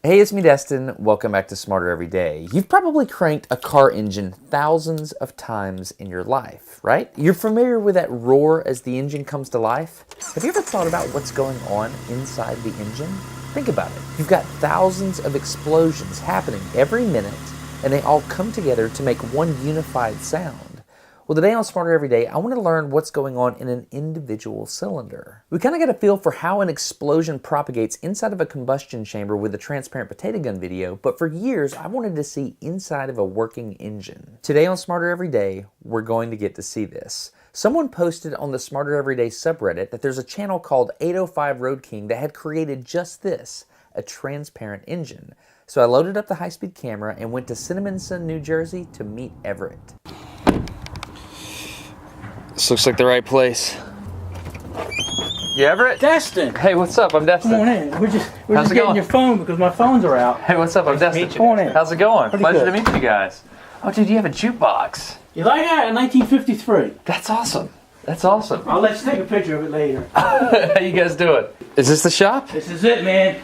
Hey, it's me, Destin. Welcome back to Smarter Every Day. You've probably cranked a car engine thousands of times in your life, right? You're familiar with that roar as the engine comes to life? Have you ever thought about what's going on inside the engine? Think about it. You've got thousands of explosions happening every minute, and they all come together to make one unified sound. Well, today on Smarter Every Day, I want to learn what's going on in an individual cylinder. We kind of get a feel for how an explosion propagates inside of a combustion chamber with the transparent potato gun video, but for years, I wanted to see inside of a working engine. Today on Smarter Every Day, we're going to get to see this. Someone posted on the Smarter Every Day subreddit that there's a channel called 805 Road King that had created just this, a transparent engine. So I loaded up the high-speed camera and went to Cinnaminson, New Jersey to meet Everett. This looks like the right place. You Everett? Destin! Hey, what's up? I'm Destin. Come on in. We're just getting your phone because my phones are out. Hey, what's up? I'm Destin. Come on in. How's it going? Pretty Pleasure good. to meet you guys. Oh, dude, you have a jukebox. You like that? In 1953. That's awesome. That's awesome. I'll let you take a picture of it later. How you guys doing? Is this the shop? This is it, man.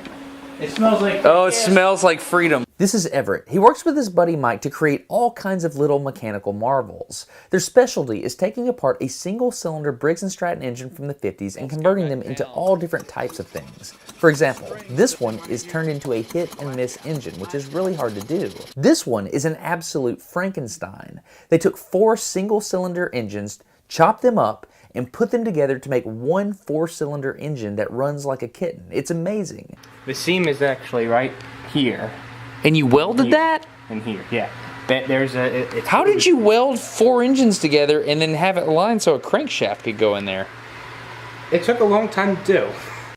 It smells like... Oh, it smells like freedom. This is Everett. He works with his buddy Mike to create all kinds of little mechanical marvels. Their specialty is taking apart a single-cylinder Briggs & Stratton engine from the 50s and converting them into all different types of things. For example, this one is turned into a hit-and-miss engine, which is really hard to do. This one is an absolute Frankenstein. They took 4 single-cylinder engines, chopped them up, and put them together to make one 4-cylinder engine that runs like a kitten. It's amazing. The seam is actually right here. And you welded that? And here, yeah. There's a. How did you weld 4 engines together and then have it aligned so a crankshaft could go in there? It took a long time to do.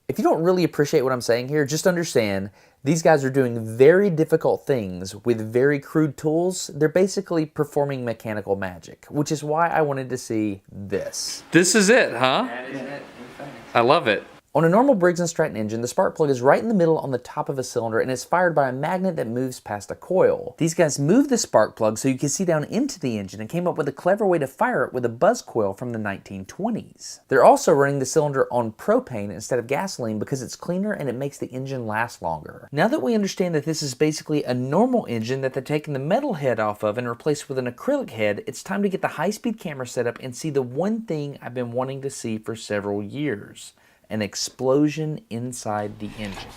If you don't really appreciate what I'm saying here, just understand these guys are doing very difficult things with very crude tools. They're basically performing mechanical magic, which is why I wanted to see this. This is it, huh? That is it. I love it. On a normal Briggs & Stratton engine, the spark plug is right in the middle on the top of a cylinder and is fired by a magnet that moves past a coil. These guys moved the spark plug so you can see down into the engine and came up with a clever way to fire it with a buzz coil from the 1920s. They're also running the cylinder on propane instead of gasoline because it's cleaner and it makes the engine last longer. Now that we understand that this is basically a normal engine that they're taking the metal head off of and replaced with an acrylic head, it's time to get the high-speed camera set up and see the one thing I've been wanting to see for several years. An explosion inside the engine.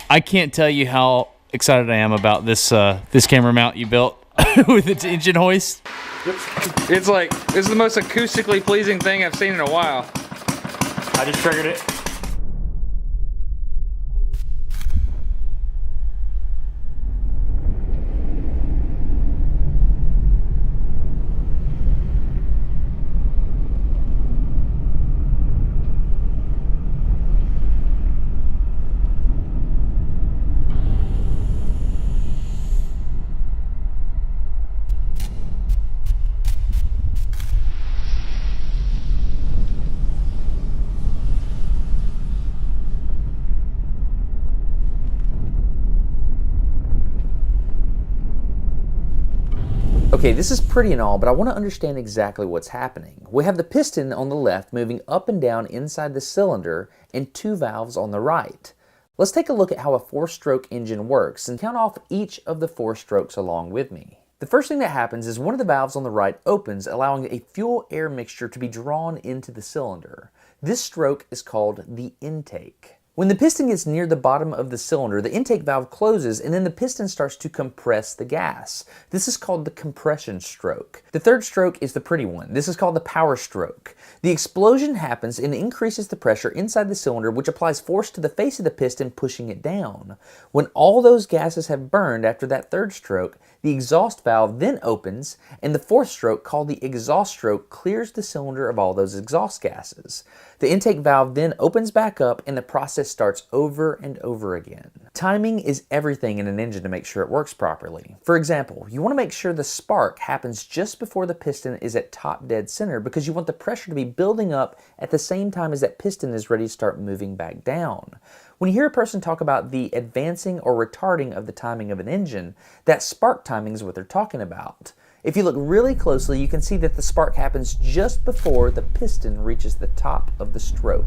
I can't tell you how excited I am about this this camera mount you built with its engine hoist. It's like, this is the most acoustically pleasing thing I've seen in a while. I just triggered it. Okay, this is pretty and all, but I want to understand exactly what's happening. We have the piston on the left moving up and down inside the cylinder and 2 valves on the right. Let's take a look at how a 4-stroke engine works and count off each of the 4 strokes along with me. The first thing that happens is one of the valves on the right opens, allowing a fuel-air mixture to be drawn into the cylinder. This stroke is called the intake. When the piston gets near the bottom of the cylinder, the intake valve closes and then the piston starts to compress the gas. This is called the compression stroke. The third stroke is the pretty one. This is called the power stroke. The explosion happens and increases the pressure inside the cylinder, which applies force to the face of the piston, pushing it down. When all those gases have burned after that third stroke, the exhaust valve then opens, and the fourth stroke, called the exhaust stroke, clears the cylinder of all those exhaust gases. The intake valve then opens back up and the process starts over and over again. Timing is everything in an engine to make sure it works properly. For example, you want to make sure the spark happens just before the piston is at top dead center because you want the pressure to be building up at the same time as that piston is ready to start moving back down. When you hear a person talk about the advancing or retarding of the timing of an engine, that spark timing is what they're talking about. If you look really closely, you can see that the spark happens just before the piston reaches the top of the stroke.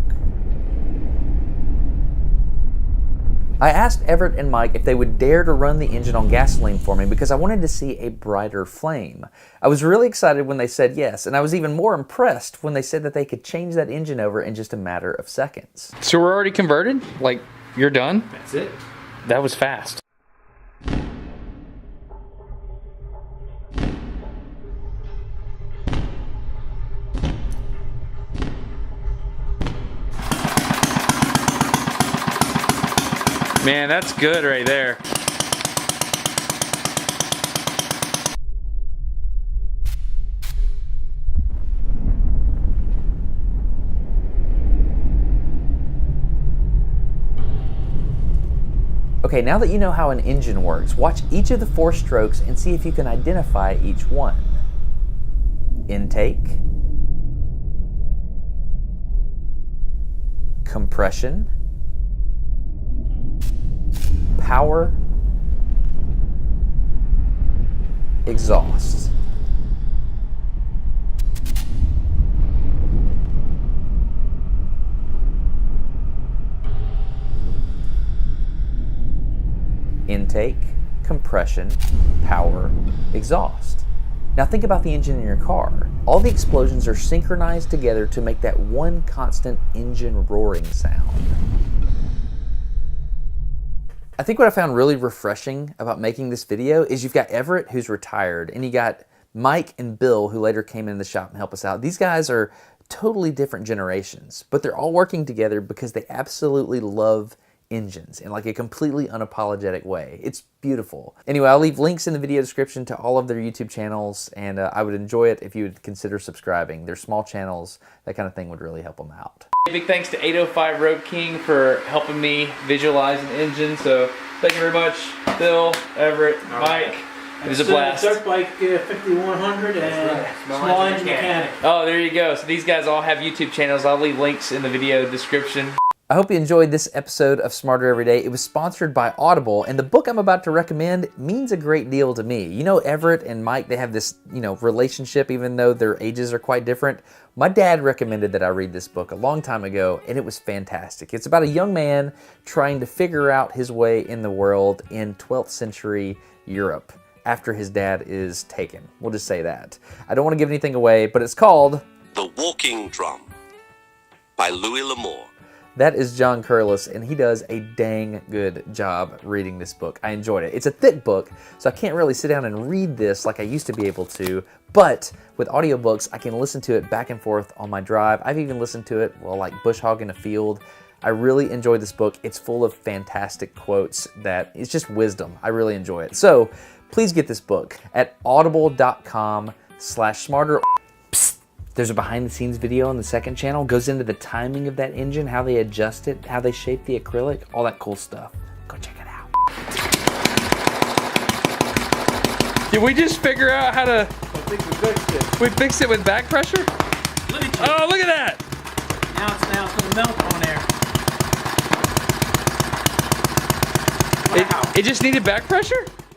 I asked Everett and Mike if they would dare to run the engine on gasoline for me because I wanted to see a brighter flame. I was really excited when they said yes, and I was even more impressed when they said that they could change that engine over in just a matter of seconds. So we're already converted? Like, you're done? That's it. That was fast. Man, that's good right there. Okay, now that you know how an engine works, watch each of the 4 strokes and see if you can identify each one. Intake, compression, power, exhaust. Intake, compression, power, exhaust. Now think about the engine in your car. All the explosions are synchronized together to make that one constant engine roaring sound. I think what I found really refreshing about making this video is you've got Everett, who's retired, and you got Mike and Bill, who later came in the shop and helped us out. These guys are totally different generations, but they're all working together because they absolutely love engines in like a completely unapologetic way. It's beautiful. Anyway, I'll leave links in the video description to all of their YouTube channels, and I would enjoy it if you would consider subscribing. They're small channels. That kind of thing would really help them out. Big thanks to 805 Road King for helping me visualize an engine. So thank you very much, Bill, Everett, Mike. It was a blast. Dirt Bike 5100 and Small Engine Mechanic. Oh, there you go. So these guys all have YouTube channels. I'll leave links in the video description. I hope you enjoyed this episode of Smarter Every Day. It was sponsored by Audible, and the book I'm about to recommend means a great deal to me. You know, Everett and Mike, they have this, relationship, even though their ages are quite different. My dad recommended that I read this book a long time ago, and it was fantastic. It's about a young man trying to figure out his way in the world in 12th century Europe after his dad is taken. We'll just say that. I don't want to give anything away, but it's called The Walking Drum by Louis L'Amour. That is John Curlis, and he does a dang good job reading this book. I enjoyed it. It's a thick book, so I can't really sit down and read this like I used to be able to, but with audiobooks, I can listen to it back and forth on my drive. I've even listened to it while like bush hogging a field. I really enjoyed this book. It's full of fantastic quotes that it's just wisdom. I really enjoy it. So please get this book at audible.com/smarter. There's a behind-the-scenes video on the second channel. Goes into the timing of that engine, how they adjust it, how they shape the acrylic, all that cool stuff. Go check it out. Did we just figure out how to... I think we fixed it. We fixed it with back pressure? Look at you. Oh, look at that! Now it's going to melt on there. Wow. It just needed back pressure?